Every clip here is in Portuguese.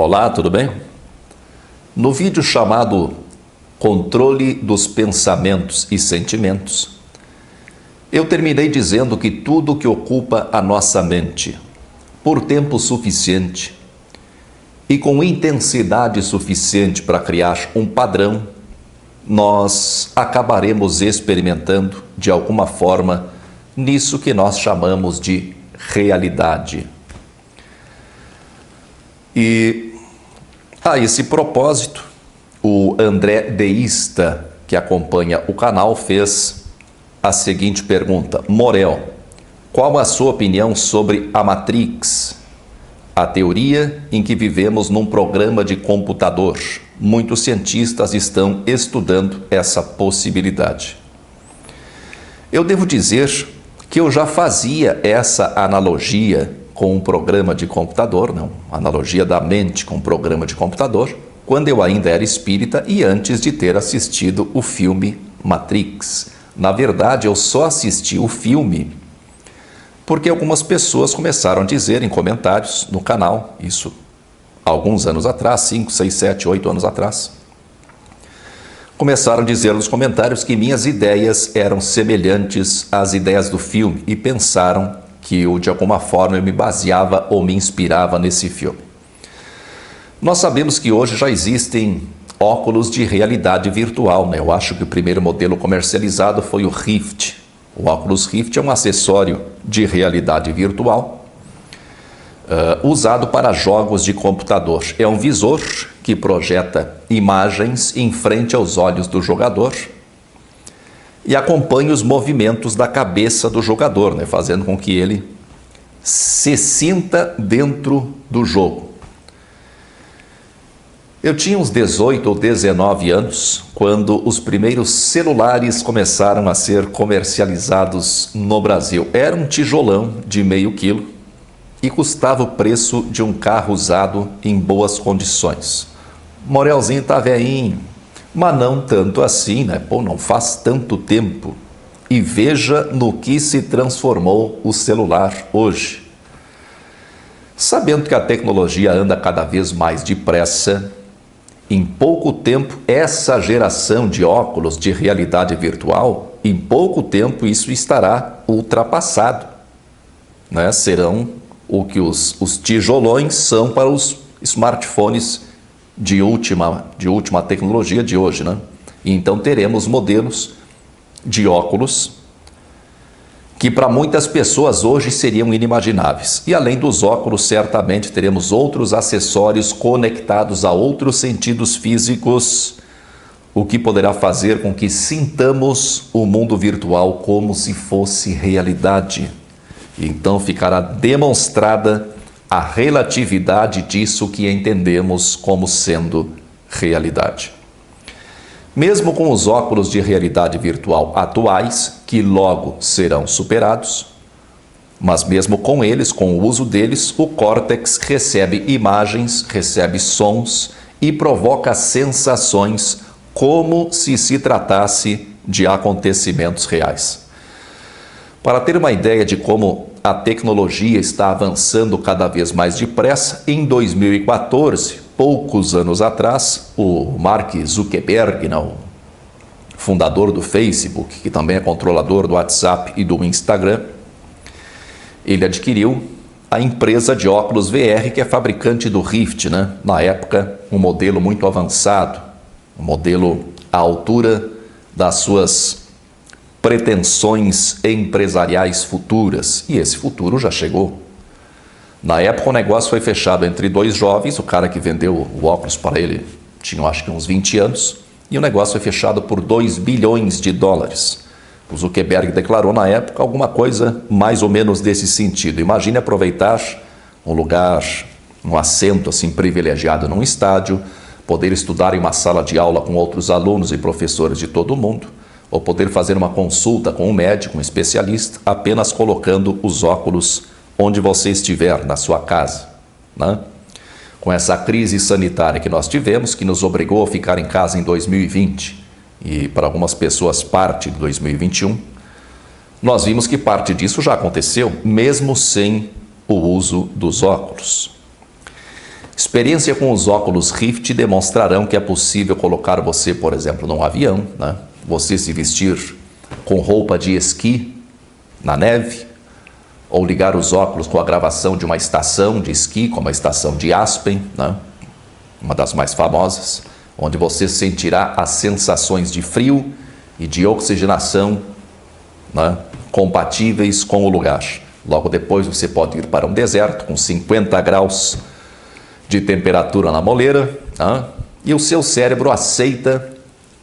Olá, tudo bem? No vídeo chamado Controle dos Pensamentos e Sentimentos, eu terminei dizendo que tudo que ocupa a nossa mente por tempo suficiente e com intensidade suficiente para criar um padrão, nós acabaremos experimentando de alguma forma nisso que nós chamamos de realidade. E a esse propósito, o André Deísta, que acompanha o canal, fez a seguinte pergunta: Morel, qual a sua opinião sobre a Matrix, a teoria em que vivemos num programa de computador? Muitos cientistas estão estudando essa possibilidade. Eu devo dizer que eu já fazia essa analogia com um programa de computador, não, analogia da mente com um programa de computador, quando eu ainda era espírita e antes de ter assistido o filme Matrix. Na verdade, eu só assisti o filme porque algumas pessoas começaram a dizer em comentários no canal, isso alguns anos atrás, 5, 6, 7, 8 anos atrás, começaram a dizer nos comentários que minhas ideias eram semelhantes às ideias do filme e pensaram que eu, de alguma forma, eu me baseava ou me inspirava nesse filme. Nós sabemos que hoje já existem óculos de realidade virtual, né? Eu acho que o primeiro modelo comercializado foi o Rift. O óculos Rift é um acessório de realidade virtual usado para jogos de computador. É um visor que projeta imagens em frente aos olhos do jogador e acompanha os movimentos da cabeça do jogador, né? Fazendo com que ele se sinta dentro do jogo. Eu tinha uns 18 ou 19 anos quando os primeiros celulares começaram a ser comercializados no Brasil. Era um tijolão de meio quilo e custava o preço de um carro usado em boas condições. Morelzinho tá velhinho, mas não tanto assim, né? Pô, não faz tanto tempo. E veja no que se transformou o celular hoje. Sabendo que a tecnologia anda cada vez mais depressa, em pouco tempo, essa geração de óculos de realidade virtual, em pouco tempo isso estará ultrapassado, né? Serão o que os tijolões são para os smartphones de última tecnologia de hoje, né? E então teremos modelos de óculos que para muitas pessoas hoje seriam inimagináveis. E além dos óculos, certamente teremos outros acessórios conectados a outros sentidos físicos, o que poderá fazer com que sintamos o mundo virtual como se fosse realidade. Então ficará demonstrada a relatividade disso que entendemos como sendo realidade. Mesmo com os óculos de realidade virtual atuais, que logo serão superados, mas mesmo com eles, com o uso deles, o córtex recebe imagens, recebe sons e provoca sensações como se tratasse de acontecimentos reais. Para ter uma ideia de como a tecnologia está avançando cada vez mais depressa, em 2014, poucos anos atrás, o Mark Zuckerberg, o fundador do Facebook, que também é controlador do WhatsApp e do Instagram, ele adquiriu a empresa de óculos VR, que é fabricante do Rift, né? Na época, um modelo muito avançado, um modelo à altura das suas pretensões empresariais futuras. E esse futuro já chegou. Na época o negócio foi fechado entre dois jovens, o cara que vendeu o óculos para ele tinha acho que uns 20 anos, e o negócio foi fechado por 2 bilhões de dólares. O Zuckerberg declarou na época alguma coisa mais ou menos desse sentido. Imagine aproveitar um lugar, um assento assim privilegiado num estádio, poder estudar em uma sala de aula com outros alunos e professores de todo o mundo, ou poder fazer uma consulta com um médico, um especialista, apenas colocando os óculos onde você estiver, na sua casa, né? Com essa crise sanitária que nós tivemos, que nos obrigou a ficar em casa em 2020, e para algumas pessoas parte de 2021, nós vimos que parte disso já aconteceu, mesmo sem o uso dos óculos. Experiência com os óculos Rift demonstrarão que é possível colocar você, por exemplo, num avião, né? Você se vestir com roupa de esqui na neve, ou ligar os óculos com a gravação de uma estação de esqui, como a estação de Aspen, né? Uma das mais famosas, onde você sentirá as sensações de frio e de oxigenação, né, compatíveis com o lugar. Logo depois você pode ir para um deserto com 50 graus de temperatura na moleira, né, e o seu cérebro aceita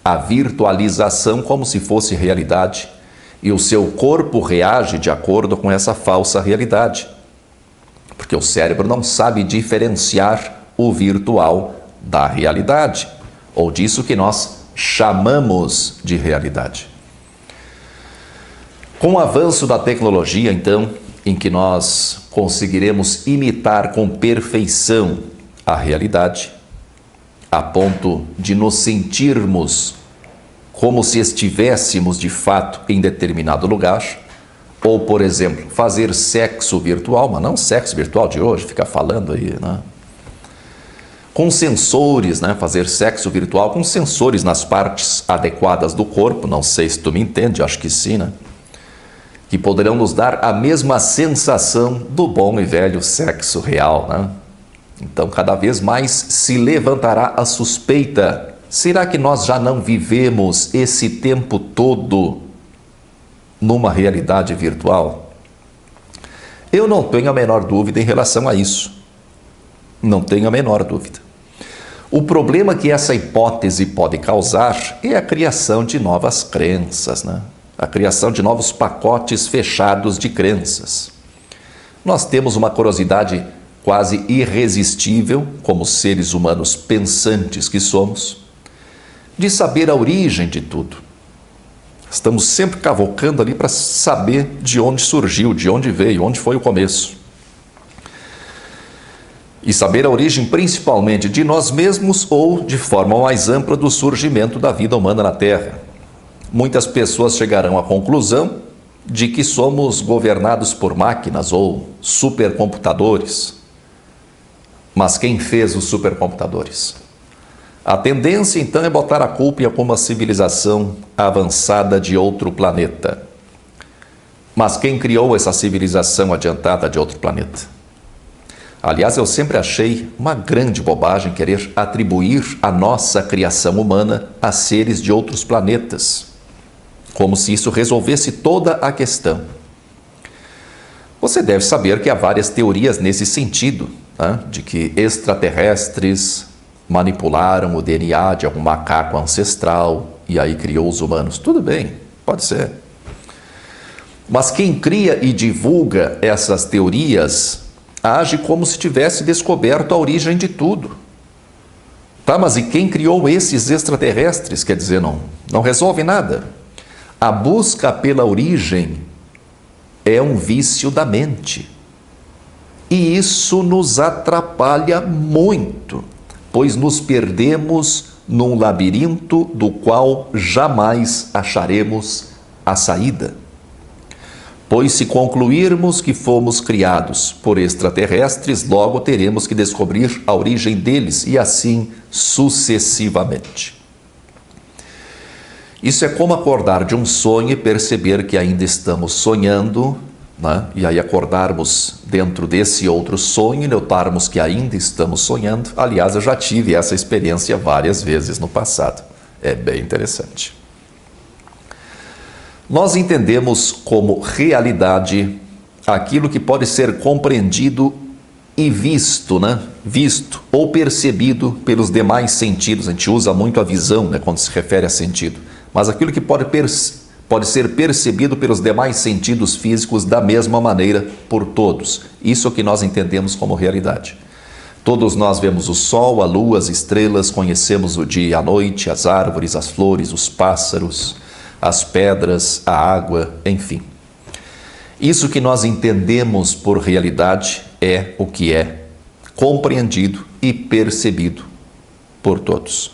a virtualização como se fosse realidade, e o seu corpo reage de acordo com essa falsa realidade, porque o cérebro não sabe diferenciar o virtual da realidade, ou disso que nós chamamos de realidade. Com o avanço da tecnologia, então, em que nós conseguiremos imitar com perfeição a realidade, a ponto de nos sentirmos como se estivéssemos de fato em determinado lugar, ou, por exemplo, fazer sexo virtual, mas não sexo virtual de hoje, ficar falando aí, né? Com sensores, né? Fazer sexo virtual com sensores nas partes adequadas do corpo, não sei se tu me entende, acho que sim, né? Que poderão nos dar a mesma sensação do bom e velho sexo real, né? Então, cada vez mais se levantará a suspeita: será que nós já não vivemos esse tempo todo numa realidade virtual? Eu não tenho a menor dúvida em relação a isso. Não tenho a menor dúvida. O problema que essa hipótese pode causar é a criação de novas crenças, né? A criação de novos pacotes fechados de crenças. Nós temos uma curiosidade quase irresistível, como seres humanos pensantes que somos, de saber a origem de tudo. Estamos sempre cavocando ali para saber de onde surgiu, de onde veio, onde foi o começo. E saber a origem principalmente de nós mesmos ou, de forma mais ampla, do surgimento da vida humana na Terra. Muitas pessoas chegarão à conclusão de que somos governados por máquinas ou supercomputadores. Mas quem fez os supercomputadores? A tendência, então, é botar a culpa em alguma civilização avançada de outro planeta. Mas quem criou essa civilização adiantada de outro planeta? Aliás, eu sempre achei uma grande bobagem querer atribuir a nossa criação humana a seres de outros planetas, como se isso resolvesse toda a questão. Você deve saber que há várias teorias nesse sentido, né? De que extraterrestres manipularam o DNA de algum macaco ancestral e aí criou os humanos. Tudo bem, pode ser. Mas quem cria e divulga essas teorias age como se tivesse descoberto a origem de tudo. Tá, mas e quem criou esses extraterrestres? Quer dizer, não resolve nada. A busca pela origem é um vício da mente. E isso nos atrapalha muito, pois nos perdemos num labirinto do qual jamais acharemos a saída. Pois se concluirmos que fomos criados por extraterrestres, logo teremos que descobrir a origem deles e assim sucessivamente. Isso é como acordar de um sonho e perceber que ainda estamos sonhando, né? E aí acordarmos dentro desse outro sonho e notarmos que ainda estamos sonhando. Aliás, eu já tive essa experiência várias vezes no passado. É bem interessante. Nós entendemos como realidade aquilo que pode ser compreendido e visto, né? Visto ou percebido pelos demais sentidos. A gente usa muito a visão, né, quando se refere a sentido. Mas aquilo que pode ser percebido pelos demais sentidos físicos da mesma maneira por todos. Isso é o que nós entendemos como realidade. Todos nós vemos o sol, a lua, as estrelas, conhecemos o dia e a noite, as árvores, as flores, os pássaros, as pedras, a água, enfim. Isso que nós entendemos por realidade é o que é compreendido e percebido por todos.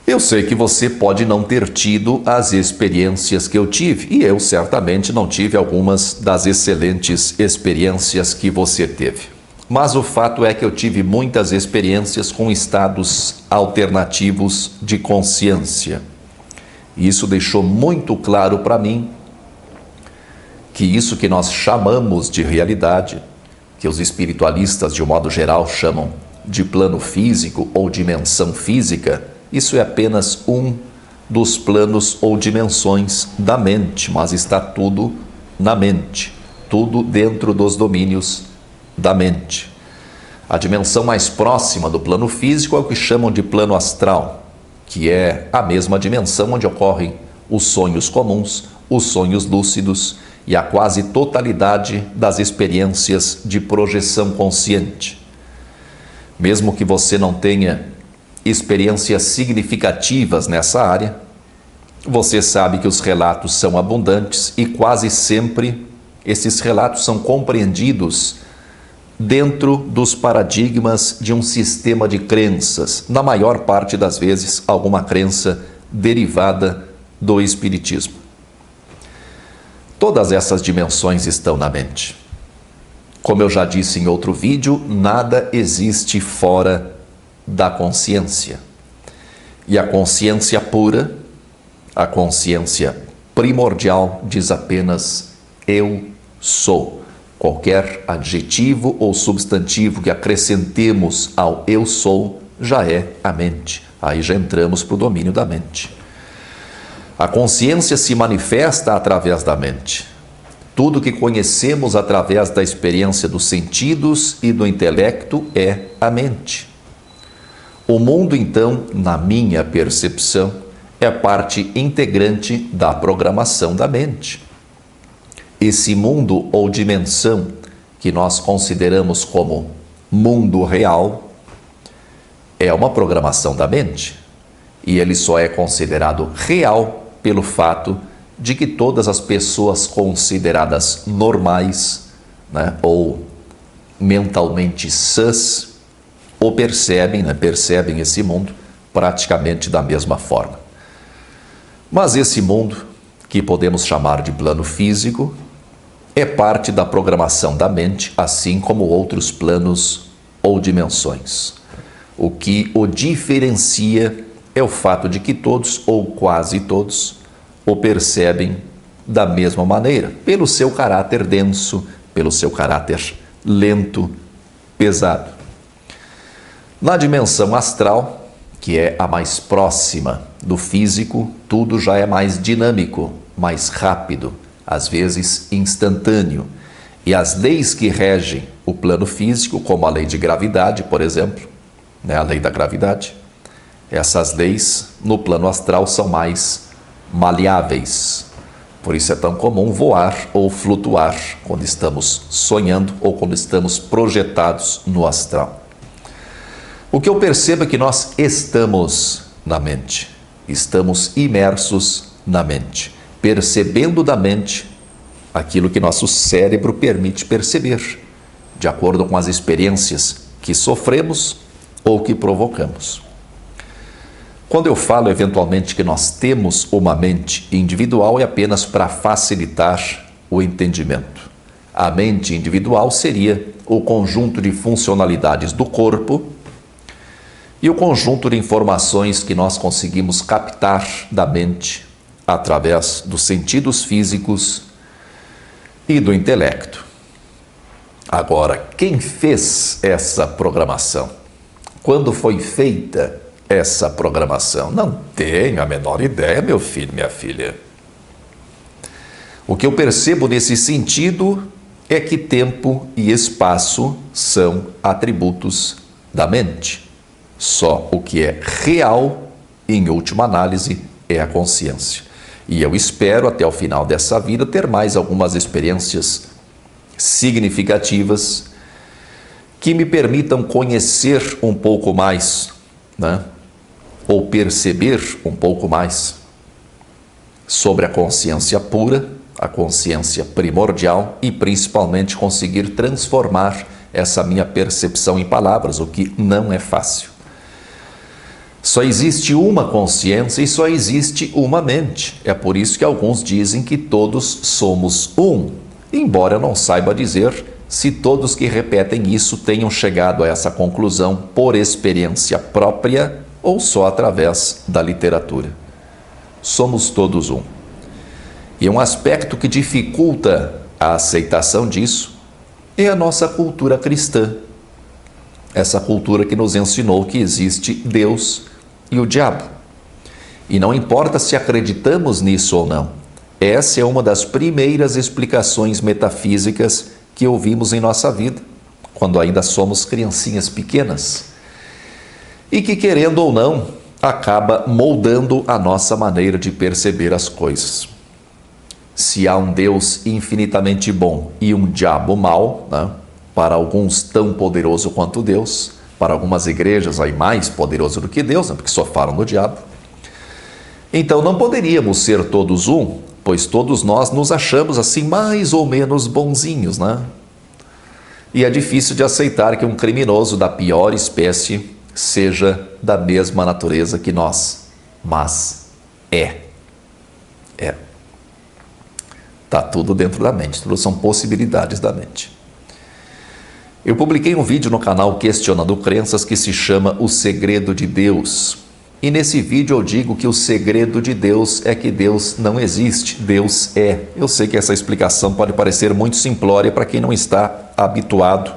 Eu sei que você pode não ter tido as experiências que eu tive, e eu certamente não tive algumas das excelentes experiências que você teve. Mas o fato é que eu tive muitas experiências com estados alternativos de consciência. E isso deixou muito claro para mim que isso que nós chamamos de realidade, que os espiritualistas de um modo geral chamam de plano físico ou dimensão física, isso é apenas um dos planos ou dimensões da mente, mas está tudo na mente, tudo dentro dos domínios da mente. A dimensão mais próxima do plano físico é o que chamam de plano astral, que é a mesma dimensão onde ocorrem os sonhos comuns, os sonhos lúcidos e a quase totalidade das experiências de projeção consciente. Mesmo que você não tenha experiências significativas nessa área, você sabe que os relatos são abundantes e quase sempre esses relatos são compreendidos dentro dos paradigmas de um sistema de crenças, na maior parte das vezes alguma crença derivada do espiritismo. Todas essas dimensões estão na mente. Como eu já disse em outro vídeo, nada existe fora da consciência. E a consciência pura, a consciência primordial, diz apenas eu sou. Qualquer adjetivo ou substantivo que acrescentemos ao eu sou já é a mente. Aí já entramos para o domínio da mente. A consciência se manifesta através da mente. Tudo que conhecemos através da experiência dos sentidos e do intelecto é a mente. O mundo, então, na minha percepção, é parte integrante da programação da mente. Esse mundo ou dimensão que nós consideramos como mundo real é uma programação da mente. E ele só é considerado real pelo fato de que todas as pessoas consideradas normais, ou mentalmente sãs, o percebem, percebem esse mundo praticamente da mesma forma. Mas esse mundo, que podemos chamar de plano físico, é parte da programação da mente, assim como outros planos ou dimensões. O que o diferencia é o fato de que todos, ou quase todos, o percebem da mesma maneira, pelo seu caráter denso, pelo seu caráter lento, pesado. Na dimensão astral, que é a mais próxima do físico, tudo já é mais dinâmico, mais rápido, às vezes instantâneo. E as leis que regem o plano físico, como a lei de gravidade, por exemplo, a lei da gravidade, essas leis no plano astral são mais maleáveis. Por isso é tão comum voar ou flutuar quando estamos sonhando ou quando estamos projetados no astral. O que eu percebo é que nós estamos na mente, estamos imersos na mente, percebendo da mente aquilo que nosso cérebro permite perceber, de acordo com as experiências que sofremos ou que provocamos. Quando eu falo eventualmente que nós temos uma mente individual, é apenas para facilitar o entendimento. A mente individual seria o conjunto de funcionalidades do corpo e o conjunto de informações que nós conseguimos captar da mente através dos sentidos físicos e do intelecto. Agora, quem fez essa programação? Quando foi feita essa programação? Não tenho a menor ideia, meu filho, minha filha. O que eu percebo nesse sentido é que tempo e espaço são atributos da mente. Só o que é real, em última análise, é a consciência. E eu espero, até o final dessa vida, ter mais algumas experiências significativas que me permitam conhecer um pouco mais, ou perceber um pouco mais sobre a consciência pura, a consciência primordial e principalmente conseguir transformar essa minha percepção em palavras, o que não é fácil. Só existe uma consciência e só existe uma mente. É por isso que alguns dizem que todos somos um, embora eu não saiba dizer se todos que repetem isso tenham chegado a essa conclusão por experiência própria ou só através da literatura. Somos todos um. E um aspecto que dificulta a aceitação disso é a nossa cultura cristã. Essa cultura que nos ensinou que existe Deus e o diabo. E não importa se acreditamos nisso ou não, essa é uma das primeiras explicações metafísicas que ouvimos em nossa vida, quando ainda somos criancinhas pequenas. E que, querendo ou não, acaba moldando a nossa maneira de perceber as coisas. Se há um Deus infinitamente bom e um diabo mau, né? Para alguns tão poderoso quanto Deus, para algumas igrejas aí mais poderoso do que Deus, né? Porque só falam do diabo. Então não poderíamos ser todos um, pois todos nós nos achamos assim mais ou menos bonzinhos, né? E é difícil de aceitar que um criminoso da pior espécie seja da mesma natureza que nós, mas é. Está tudo dentro da mente, tudo são possibilidades da mente. Eu publiquei um vídeo no canal Questionando Crenças que se chama O Segredo de Deus. E nesse vídeo eu digo que o segredo de Deus é que Deus não existe, Deus é. Eu sei que essa explicação pode parecer muito simplória para quem não está habituado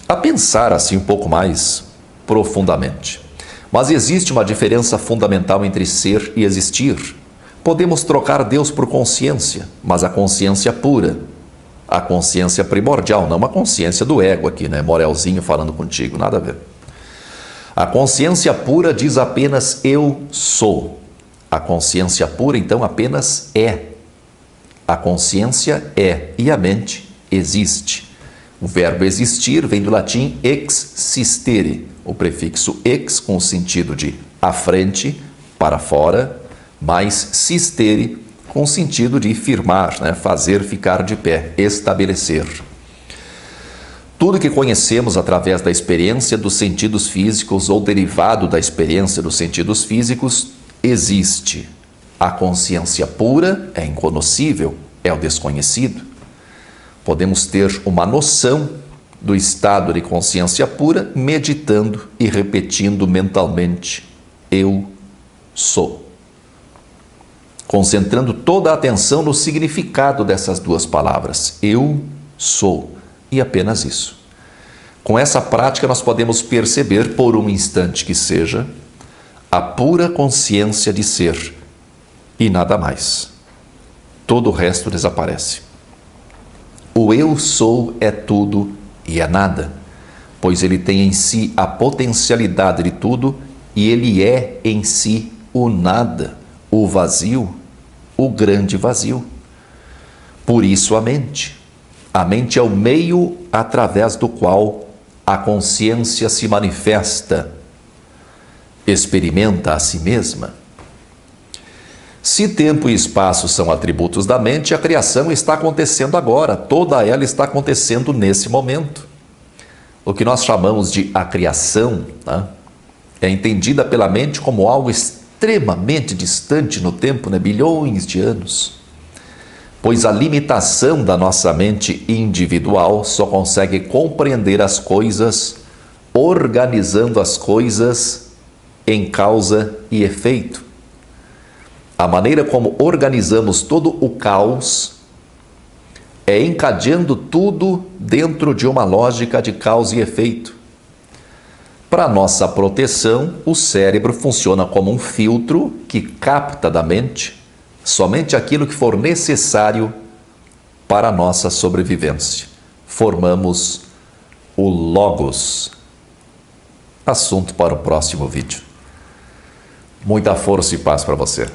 a pensar assim um pouco mais profundamente. Mas existe uma diferença fundamental entre ser e existir. Podemos trocar Deus por consciência, mas a consciência pura, a consciência primordial, não uma consciência do ego aqui, né? Morelzinho falando contigo, nada a ver. A consciência pura diz apenas eu sou. A consciência pura, então, apenas é. A consciência é e a mente existe. O verbo existir vem do latim existere, o prefixo ex com o sentido de à frente, para fora, mais sistere com o sentido de firmar, né? Fazer ficar de pé, estabelecer. Tudo que conhecemos através da experiência dos sentidos físicos ou derivado da experiência dos sentidos físicos existe. A consciência pura é inconhecível, é o desconhecido. Podemos ter uma noção do estado de consciência pura meditando e repetindo mentalmente: eu sou. Concentrando toda a atenção no significado dessas duas palavras, eu sou. E apenas isso. Com essa prática nós podemos perceber, por um instante que seja, a pura consciência de ser e nada mais. Todo o resto desaparece. O eu sou é tudo e é nada, pois ele tem em si a potencialidade de tudo e ele é em si o nada, o vazio, o grande vazio. Por isso a mente. A mente é o meio através do qual a consciência se manifesta, experimenta a si mesma. Se tempo e espaço são atributos da mente, a criação está acontecendo agora, toda ela está acontecendo nesse momento. O que nós chamamos de a criação, né, é entendida pela mente como algo extremamente distante no tempo, né, bilhões de anos. Pois a limitação da nossa mente individual só consegue compreender as coisas organizando as coisas em causa e efeito. A maneira como organizamos todo o caos é encadeando tudo dentro de uma lógica de causa e efeito. Para nossa proteção, o cérebro funciona como um filtro que capta da mente somente aquilo que for necessário para a nossa sobrevivência. Formamos o Logos. Assunto para o próximo vídeo. Muita força e paz para você.